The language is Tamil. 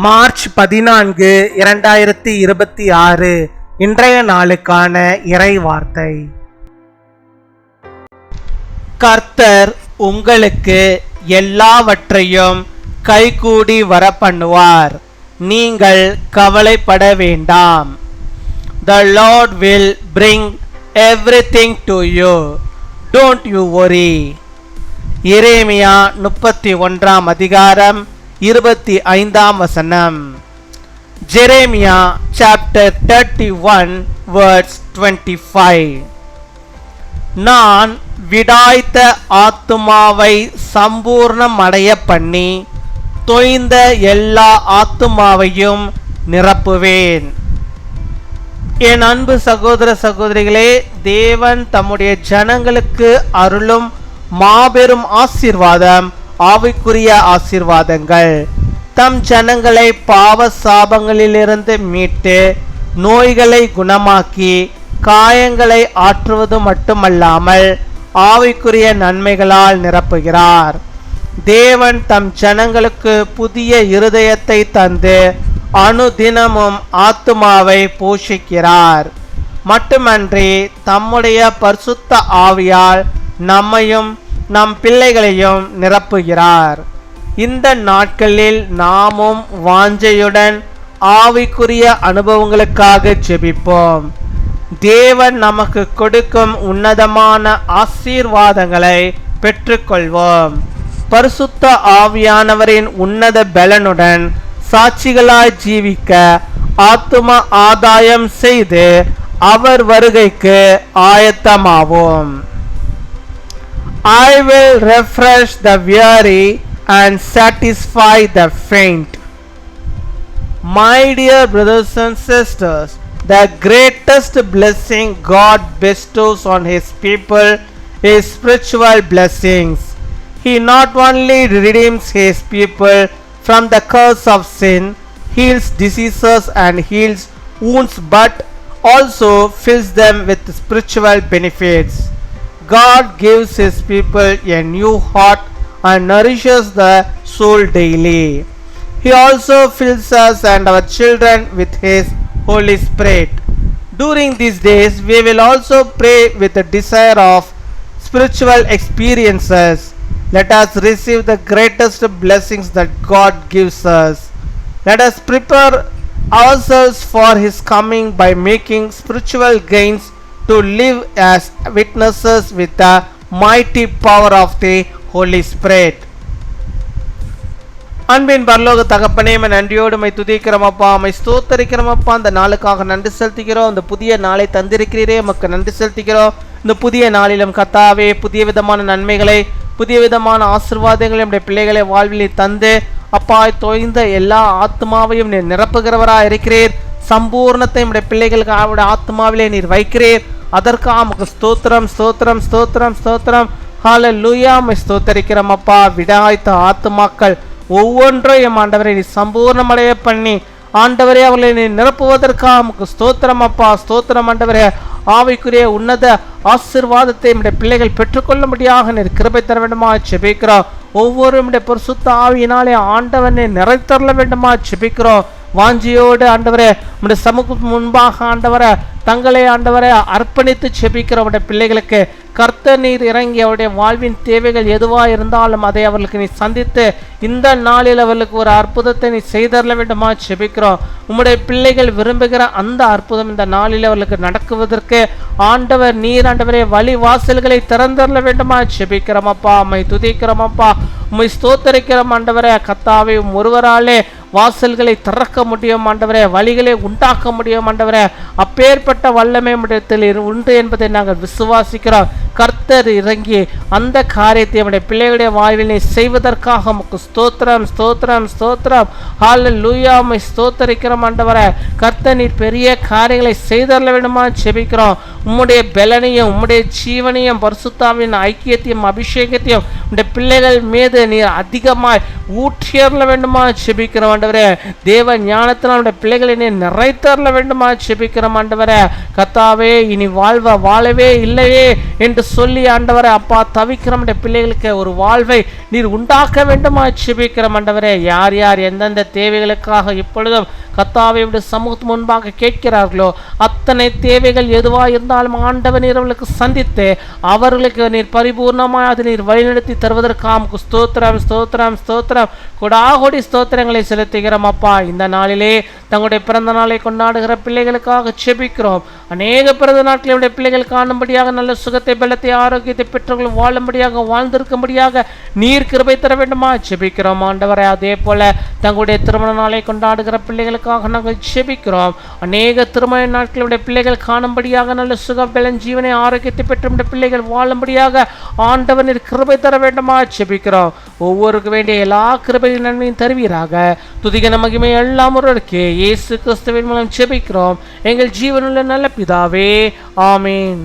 மார்ச் 14, 2026 இன்றைய நாளுக்கான இறை வார்த்தை. கர்த்தர் உங்களுக்கு எல்லாவற்றையும் கைகூடி வர பண்ணுவார், நீங்கள் கவலைப்பட வேண்டாம். The Lord will bring everything to you, don't you worry. எரேமியா 31 அதிகாரம் 25 வசனம். Jeremiah chapter 31 verse 25. நான் விடாய்த்த ஆத்துமாவை சம்பூர்ணம் அடைய பண்ணி தொய்ந்த எல்லா ஆத்துமாவையும் நிரப்புவேன். என் அன்பு சகோதர சகோதரிகளே, தேவன் தம்முடைய ஜனங்களுக்கு அருளும் மாபெரும் ஆசீர்வாதம் ஆவிக்குரிய ஆசீர்வாதங்கள். தம் ஜனங்களை பாவ சாபங்களிலிருந்து மீட்டு நோய்களை குணமாக்கி காயங்களை ஆற்றுவது மட்டுமல்லாமல் ஆவிக்குரிய நன்மைகளால் நிரப்புகிறார். தேவன் தம் ஜனங்களுக்கு புதிய இருதயத்தை தந்து அனுதினமும் ஆத்துமாவை போஷிக்கிறார். மட்டுமன்றி தம்முடைய பரிசுத்த ஆவியால் நம்மையும் நம் பிள்ளைகளையும் நிரப்புகிறார். இந்த நாட்களில் நாமும் வாஞ்சையுடன் ஆவிக்குரிய அனுபவங்களுக்காக ஜெபிப்போம். தேவன் நமக்கு கொடுக்கும் உன்னதமான ஆசீர்வாதங்களை பெற்றுக்கொள்வோம். பரிசுத்த ஆவியானவரின் உன்னத பலனுடன் சாட்சிகளாய் ஜீவிக்க ஆத்தும ஆதாயம் செய்து அவர் வருகைக்கு ஆயத்தமாவோம். I will refresh the weary and satisfy the faint. My dear brothers and sisters, the greatest blessing God bestows on His people is spiritual blessings. He not only redeems His people from the curse of sin, heals diseases and heals wounds, but also fills them with spiritual benefits. God gives His people a new heart and nourishes the soul daily. He also fills us and our children with His Holy Spirit. During these days, we will also pray with a desire of spiritual experiences. Let us receive the greatest blessings that God gives us. Let us prepare ourselves for His coming by making spiritual gains to live as witnesses with the mighty power of the Holy Spirit. அன்பின் பரலோக தகப்பனே, நன்றியோடு மை துதிக்கிறோம் அப்பா, மை ஸ்தோத்தரிக்கிறோம் அப்பா. அந்த நாளுக்காக நன்றி செலுத்துகிறோம். இந்த புதிய நாளை தந்திருக்கிறீரே, உமக்கு நன்றி செலுத்துகிறோம். இந்த புதிய நாளிலும் கர்த்தாவே புதிய விதமான நன்மைகளை, புதிய விதமான ஆசீர்வாதங்களை நம்முடைய பிள்ளைகளை வாழ்வில் தந்து அப்பா தொய்ந்த எல்லா ஆத்மாவையும் நீர் நிரப்புகிறவராக இருக்கிறீர். சம்பூர்ணத்தை நம்முடைய பிள்ளைகளுக்கு அவருடைய ஆத்மாவிலே நீர் வைக்கிறீர். அதற்காக நமக்கு ஸ்தோத்திரம் ஸ்தோத்திரம் ஸ்தோத்திரம் ஸ்தோத்திரம். ஹல்லேலூயா, மை ஸ்தோத்தரிக்கிறோம் அப்பா. விடாய்த்த ஆத்துமாக்கள் ஒவ்வொன்றையும் ஆண்டவரை நீ சம்பூர்ணமடைய பண்ணி ஆண்டவரே அவர்களை நீ நிரப்புவதற்காக நமக்கு ஸ்தோத்திரம் அப்பா. ஸ்தோத்திரம் ஆண்டவரே. ஆவிக்குரிய உன்னத ஆசீர்வாதத்தை நம்முடைய பிள்ளைகள் பெற்றுக்கொள்ளும்படியாக நீர் கிருபை தர வேண்டுமா ஜெபிக்கிறோம். ஒவ்வொரு பரிசுத்த ஆவியினாலே ஆண்டவனை நிறைத்தரல வேண்டுமா ஜெபிக்கிறோம். வாஞ்சியோடு ஆண்டவரே நம்முடைய சமூகத்துக்கு முன்பாக ஆண்டவரை தங்களை ஆண்டவரை அர்ப்பணித்து ஜெபிக்கிற அவருடைய பிள்ளைகளுக்கு கர்த்தர் நீர் இறங்கி அவருடைய வாழ்வின் தேவைகள் எதுவாக இருந்தாலும் அதை அவர்களுக்கு நீ சந்தித்து இந்த நாளில் அவர்களுக்கு ஒரு அற்புதத்தை நீ செய்தரல வேண்டுமா ஜெபிக்கிறோம். உம்முடைய பிள்ளைகள் விரும்புகிற அந்த அற்புதம் இந்த நாளில் அவர்களுக்கு நடக்குவதற்கு ஆண்டவர் நீர் ஆண்டவரே வழி வாசல்களை திறந்தரல வேண்டுமா ஜெபிக்கிறோம் அப்பா. உம்மை துதிக்கிறோம் அப்பா, உம்மை ஸ்தோத்தரிக்கிறோம் ஆண்டவரே. கர்த்தாவே ஒருவராலே வாசல்களை திறக்க முடியும் ஆண்டவரே, வழிகளை உண்டாக்க முடியும் ஆண்டவரே. அப்பேற்பட்ட வல்லமை இடத்தில் உண்டு என்பதை நாங்கள் விசுவாசிக்கிறோம். கர்த்தர் இறங்கி அந்த காரியத்தை நம்முடைய பிள்ளைகளுடைய வாழ்வினை செய்வதற்காக உமக்கு ஸ்தோத்திரம் ஸ்தோத்திரம் ஸ்தோத்திரம். ஹல்லேலூயா, உம்மை ஸ்தோத்தரிக்கிறோம் ஆண்டவரே. கர்த்தர் நீர் பெரிய காரியங்களை செய்தரல வேண்டுமா ஜெபிக்கிறோம். உம்முடைய பலனையும் உம்முடைய ஜீவனையும் பரிசுத்தாவின் ஐக்கியத்தையும் அபிஷேகத்தையும் உம்முடைய பிள்ளைகள் மீது நீர் அதிகமாய் ஊற்றியறல வேண்டுமா ஜெபிக்கிறோம் ஆண்டவரே. தேவ ஞானத்தில் நம்முடைய பிள்ளைகளை நீர் நிறைத்தரல வேண்டுமா ஜெபிக்கிறோம் ஆண்டவரே. கர்த்தாவே இனி வாழவே இல்லையே என்று என்று சொல்லி ஆண்டவரே அப்பா தவிக்கிற நம்முடைய பிள்ளைகளுக்கு ஒரு வாழ்வை நீர் உண்டாக்க வேண்டுமா ஜெபிக்கிறோம் ஆண்டவரே. யார் யார் எந்தெந்த தேவைகளுக்காக இப்பொழுதும் கர்த்தாவே சமூகத்து முன்பாக கேட்கிறார்களோ அத்தனை தேவைகள் எதுவா இருந்தாலும் ஆண்டவர் நீர் அவர்களுக்கு சந்தித்து அவர்களுக்கு நீர் பரிபூர்ணமாய் அதை நீர் வழிநடத்தி தருவதற்காக ஸ்தோத்திரம் ஸ்தோத்திரம் ஸ்தோத்திரம் கொடாகொடி ஸ்தோத்திரங்களை செலுத்துகிறோம் அப்பா. இந்த நாளிலே தங்களுடைய பிறந்த நாளை கொண்டாடுகிற பிள்ளைகளுக்காக ஜெபிக்கிறோம். அநேக பிறந்த நாட்களுடைய பிள்ளைகள் காணும்படியாக நல்ல சுகத்தை பலத்தை ஆரோக்கியத்தை பெற்றவர்கள் வாழும்படியாக வாழ்ந்திருக்கும்படியாக நீர் கிருபை தர வேண்டுமா ஜெபிக்கிறோம் ஆண்டவரே. அதே போல தங்களுடைய திருமண நாளை கொண்டாடுகிற பிள்ளைகளுக்காக நாங்கள் ஜெபிக்கிறோம். அநேக திருமண நாட்களுடைய பிள்ளைகள் காணும்படியாக நல்ல சுக பலன் ஜீவனை ஆரோக்கியத்தை பெற்ற பிள்ளைகள் வாழும்படியாக ஆண்டவர் நீர் கிருபை தர வேண்டுமா ஜெபிக்கிறோம். ஒவ்வொருக்கு வேண்டிய எல்லா கிருபையின் நன்மையும் தருவீராக. துதிகன மகிமை எல்லாம் ஒருவருக்கே இயேசு கிறிஸ்துவின் மூலம் ஜெபிக்கிறோம் எங்கள் ஜீவனுள்ள நல்ல பிதாவே, ஆமீன்.